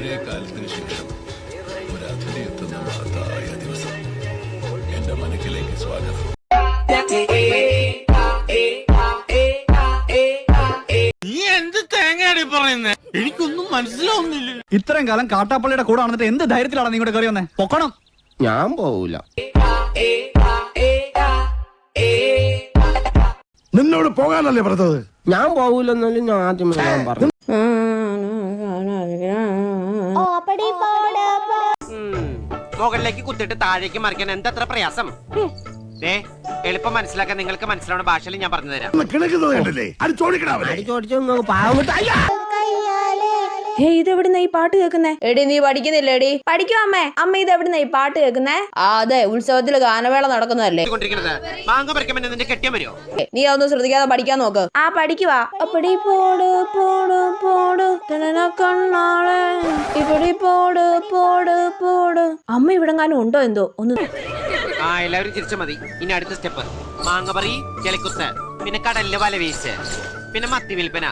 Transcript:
വളരെ കാലത്തിന് ശേഷം ഒരു അതിഥി എത്തുന്ന മഹത്തായ ദിവസം. എന്റെ മനക്കിലേക്ക് സ്വാഗതം. നീ എന്ത് തേങ്ങയാടി പറയുന്നേ? എനിക്കൊന്നും മനസ്സിലാവുന്നില്ല. ഇത്രയും കാലം കാട്ടാപ്പള്ളിയുടെ കൂടെ നടന്നിട്ട് എന്ത് ധൈര്യത്തിലാണ് നീ ഇങ്ങോട്ട് കയറി വന്നേ? പൊക്കണം. ഞാൻ പോവൂല. നിന്നോട് പോകാനല്ലേ പറഞ്ഞത്? ഞാൻ പോവൂലെന്നാലും ഞാൻ ആദ്യമേ ഞാൻ പറഞ്ഞു. മുകളിലേക്ക് കുത്തിട്ട് താഴേക്ക് മറിക്കാൻ എന്തത്ര പ്രയാസം? എളുപ്പം മനസ്സിലാക്കാൻ നിങ്ങൾക്ക് മനസ്സിലാവുന്ന ഭാഷയിൽ ഞാൻ പറഞ്ഞു തരാം. കിണക്കുന്നത് കണ്ടില്ലേ? അത് ചോദിക്കണേ. ചോദിച്ചു പാവം. ഇതെവിടുന്ന ഈ പാട്ട് കേൾക്കുന്നേ? എടി നീ പഠിക്കുന്നില്ല? എടി പഠിക്കും അമ്മേ. അമ്മ ഇതെവിടുന്ന ഈ പാട്ട് കേൾക്കുന്നേ? അതെ, ഉത്സവത്തിൽ ഗാനവേള നടക്കുന്നതല്ലേ. മാങ്ങ പറിക്കാൻ നിന്റെ കെട്ടിയാൻ വരുമോ? നീ അതൊന്നും ശ്രദ്ധിക്കാതെ പഠിക്കാൻ നോക്ക്. ആ പഠിക്കുവാ. അപ്പടി പോട് പോട് പോട് കണ്ണാളെ ഇപ്പടി പോട് പോട് പോട്. അമ്മ ഇവിടെങ്ങാനും ഉണ്ടോ എന്തോ ഒന്ന്. എല്ലാവരും തിരിച്ചു മതി. ഇനി അടുത്ത സ്റ്റെപ്പ് മാങ്ങ പറി, ചെളിക്കുത്ത്, പിന്നെ കടലില് വല വീശ്, പിന്നെ മത്തി വിൽപ്പന.